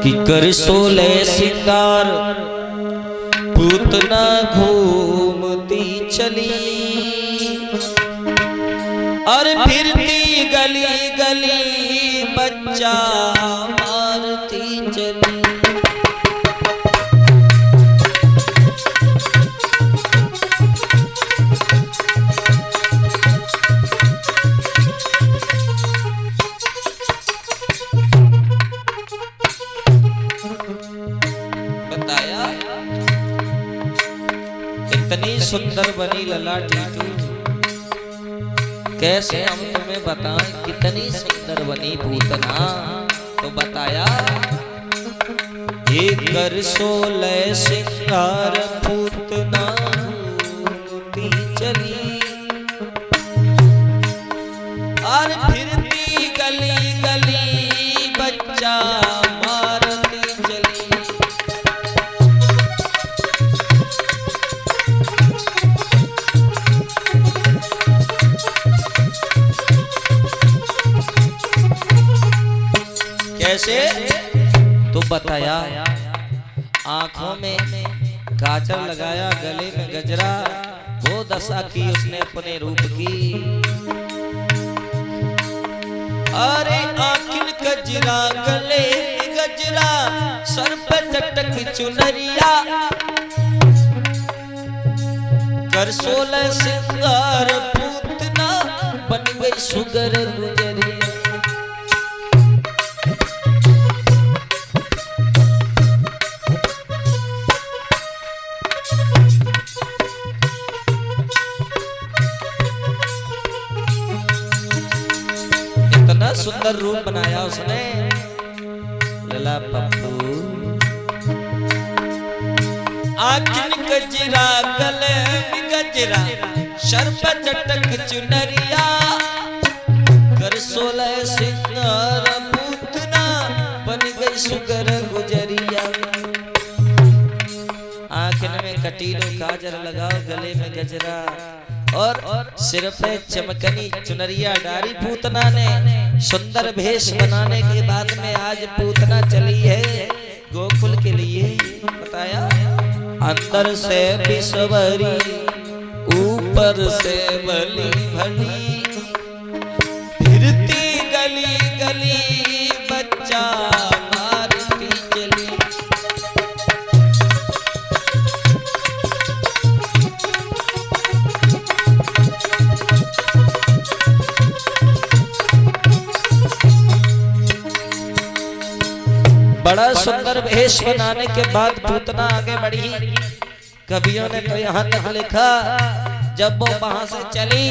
कि कर सोले सिंगार पूतना घूमती चली और फिरती गली गली बच्चा मारती चली। बताया इतनी सुंदर बनी ललाटी तू, कैसे हम तुम्हें बताएं कितनी सुंदर बनी पूतना। तो बताया एक कर सोले सिंगार पूतना घूमती चली और फिरती गली गली बच्चा मारती चली। कैसे? तो बताया आंखों में काजल लगाया, गले में गजरा, वो दशा की उसने अपने रूप की। अरे आंखिन गजरा गले गजरा, सर पे चटक चुनरिया, कर सोले सिंगार पूतना बन गई सुगर गुजरिया। सुंदर रूप बनाया उसने लला पप्पू। आंखिन गजरा गले में गजरा, सर पे चटक चुनरिया, कर सोले सिंगार पूतना बन गई सुगर गुजरिया। आंखिन में कटीलो काजल लगाओ, गले में गजरा और सिर पे चमकनी चुनरिया डारी पूतना ने। सुंदर भेष बनाने के बाद में आज पूतना चली है गोकुल के लिए। बताया अंदर से विश्वरी ऊपर से भली भली, फिरती गली गली बच्चा मारती चली। बड़ा सुंदर भेष बनाने के बाद पूतना आगे बढ़ी। कवियों ने तो यहाँ तक लिखा, जब वो वहां से चली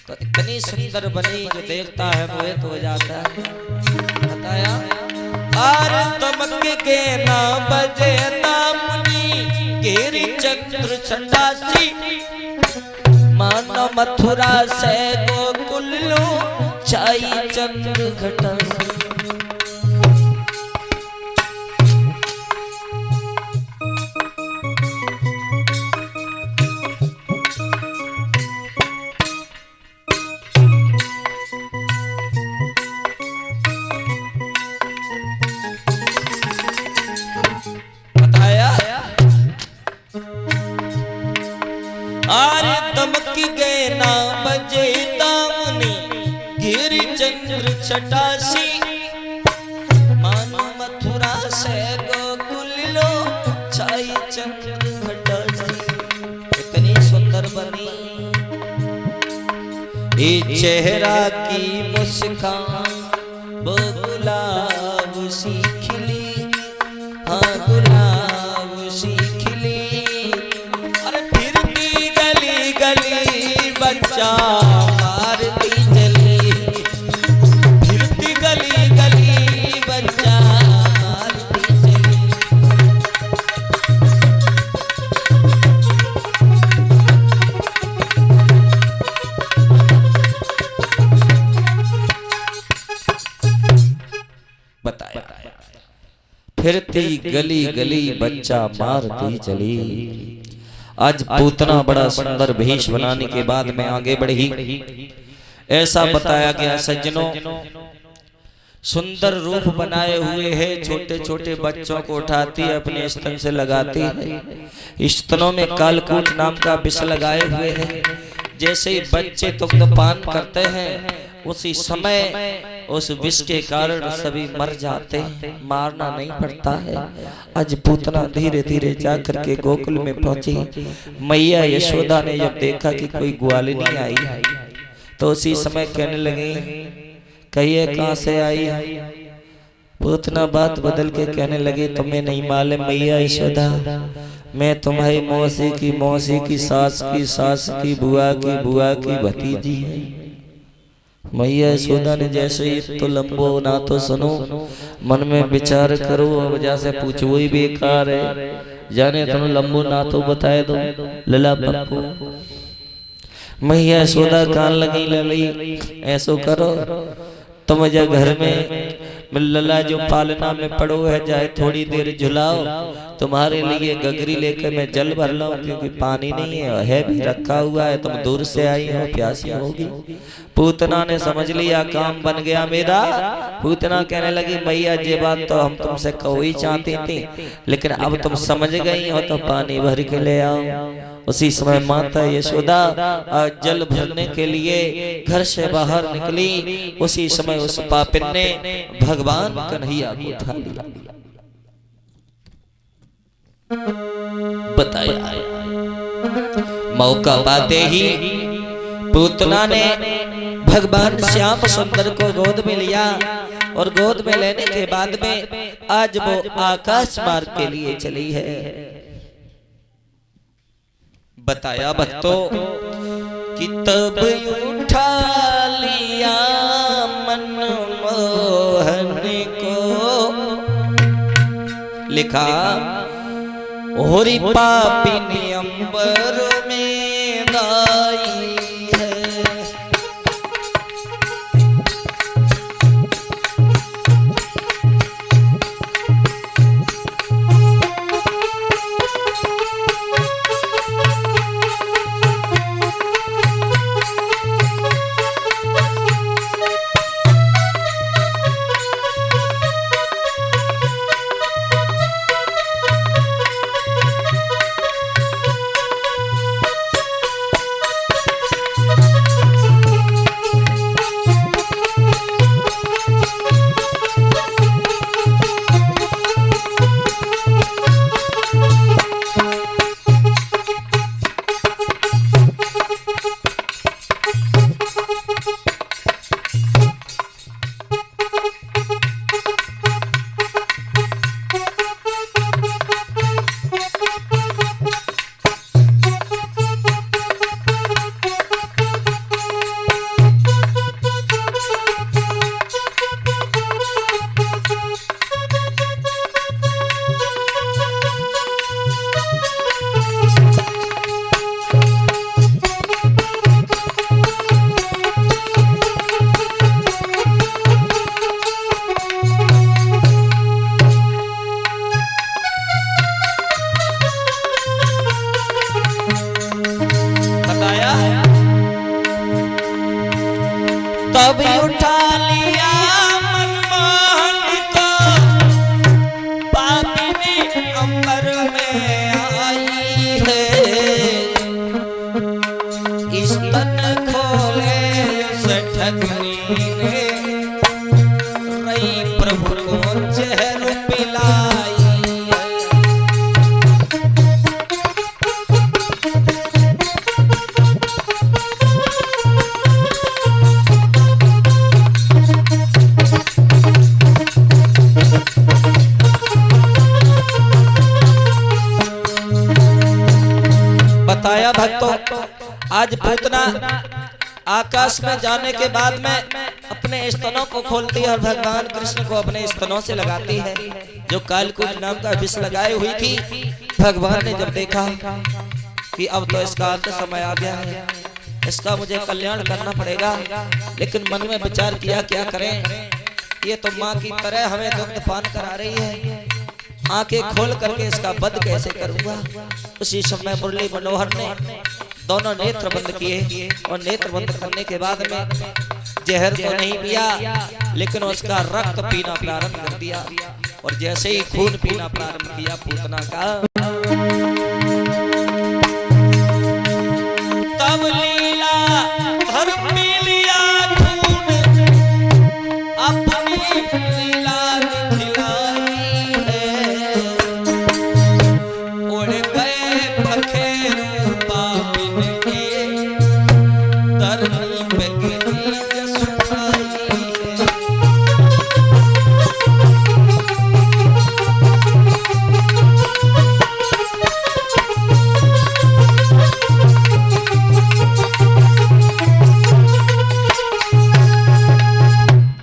तो इतनी सुंदर बनी जो देखता है मोहित हो जाता है। बताया आर तमक के ना बजे नामनी, गिरि चंद्र छंडासी, मानो मथुरा से गोकुल लो छाई चंद्र घटासी। आरे तमकी गए ना बजे दामनी, गिरि चंद्र छटासी, मानो मथुरा से गोकुल लो छाई चंद्र घटासी। इतनी सुंदर बनी ये चेहरा की मुस्कान, वो गुलाब सी खिली, हाँ गुलाब सी खिली, बच्चा मारती चली, फिरती गली गली बच्चा मारती चली। बताया फिरती गली गली बच्चा मारती चली। आज पूतना बड़ा सुंदर भेष बनाने के बाद में आगे बढ़ी। ऐसा बताया गया सज्जनों, सुंदर रूप बनाए हुए है, छोटे छोटे बच्चों को उठाती है, अपने स्तन से लगाती है। स्तनों में कालकूट नाम का विष लगाए हुए है। जैसे ही बच्चे दुग्धपान करते हैं उसी समय उस विष के कारण सभी मर जाते हैं, मारना नहीं पड़ता है। आज पूतना धीरे धीरे जाकर के गोकुल में पहुंची। मैया यशोदा ने जब देखा कि कोई ग्वालिनी आई तो उसी समय कहने लगी, कहिए कहाँ से आई? पूतना बात बदल के कहने लगी, तुम्हें नहीं मालूम मैया यशोदा, मैं तुम्हारी मौसी की सास की बुआ की भतीजी है। मैया यशोदा ने जैसे ही तो लंबो ना तो सुनो, मन में विचार करो, अब जैसे पूछो ही बेकार है, जाने तुम लंबो ना तो बताए दो लला पप्पू। मैया यशोदा कान लगी लली, ऐसो करो तुम जब घर में लला जो पालना में पड़ो है जाए थोड़ी देर झुलाओ, तुम्हारे लिए गगरी लेकर मैं जल भर लाऊं, क्योंकि पानी नहीं है भी रखा हुआ है, तुम दूर से आई हो, प्यासी होगी। पूतना ने समझ लिया काम बन गया मेरा। पूतना कहने लगी, मैया ये बात तो हम तुमसे कहो ही चाहती थी, लेकिन अब तुम समझ गई हो तो पानी भर के ले आओ। उसी समय माता यशोदा जल भरने के लिए घर से बाहर निकली। उसी समय उस पापिन ने भगवान कन्हैया को उठा लिया। बताया मौका पाते ही पूतना ने भगवान श्याम सुंदर को गोद में लिया, और गोद में लेने के बाद में आज वो आकाश मार्ग के लिए चली है। बताया भक्तों कि तब उठा लिया मनमोहन को, लिखा होरी पापिनी अंबर में गाई है। तब उठा लिया मनमोहन को, पापिनी अंबर में आई है। स्तन खोले उस ठगनी ने, रई प्रभु को जहर पिलाई। बताया भक्तों, आज पूतना आकाश में जाने के बाद में अपने स्तनों को खोलती है और भगवान कृष्ण को अपने स्तनों से लगाती है। जो कालकूट नाम का विष लगाई हुई थी, भगवान ने जब देखा कि अब तो इसका अंत समय आ गया है, इसका मुझे कल्याण करना पड़ेगा, लेकिन मन में विचार किया क्या करें, ये तो माँ की तरह हमें दुग्ध पान करा रही है, आंखें खोल करके इसका वध कैसे करूंगा। उसी समय मुरली मनोहर ने दोनों नेत्र बंद किए, और नेत्र बंद करने के बाद में जहर तो नहीं पिया, लेकिन उसका रक्त पीना प्रारंभ कर दिया। और जैसे ही खून पीना प्रारंभ किया पूतना का, तब लीला धर पी लिया खून, अपनी लीला दिखलाई है। उड़ गए पखेरू पापिन के, धरनी पे गिरी जसुखाई है।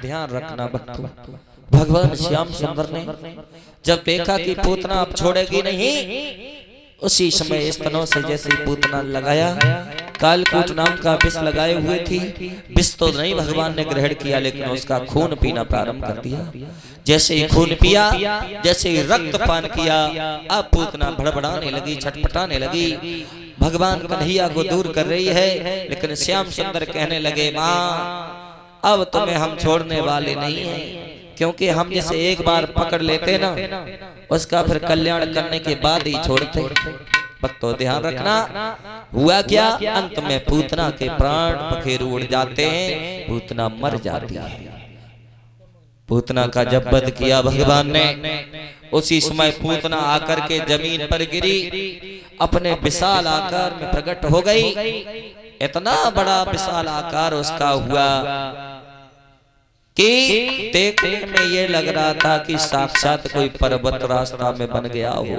ध्यान रखना भक्तों, भगवान श्याम सुंदर ने जब देखा कि पूतना अब छोड़ेगी नहीं, उसी समय स्तनों से जैसे पूतना लगाया, कालकूट नाम का विष लगाए हुए थी। विष तो नहीं भगवान ने ग्रहण किया, लेकिन उसका खून पीना प्रारंभ कर दिया। जैसे ही खून पिया, जैसे ही रक्त पान किया, अब पूतना भड़बड़ाने लगी, छटपटाने लगी, भगवान कन्हैया को दूर कर रही है। लेकिन श्याम सुंदर कहने लगे, माँ अब तुम्हें हम छोड़ने वाले नहीं हैं, क्योंकि हम जैसे एक बार पकड़ लेते ना, उसका फिर कल्याण करने के बाद ही छोड़ते। भक्तों ध्यान रखना, हुआ क्या, अंत में पूतना के प्राण पखेरु उड़ जाते हैं, पूतना मर जाती है। पूतना का जब वध किया भगवान ने, उसी समय पूतना आकर के जमीन पर गिरी, अपने विशाल आकार में प्रकट हो गई। इतना बड़ा विशाल आकार उसका हुआ कि देखने में ये लग रहा था कि साक्षात कोई पर्वत रास्ता में बन गया हो।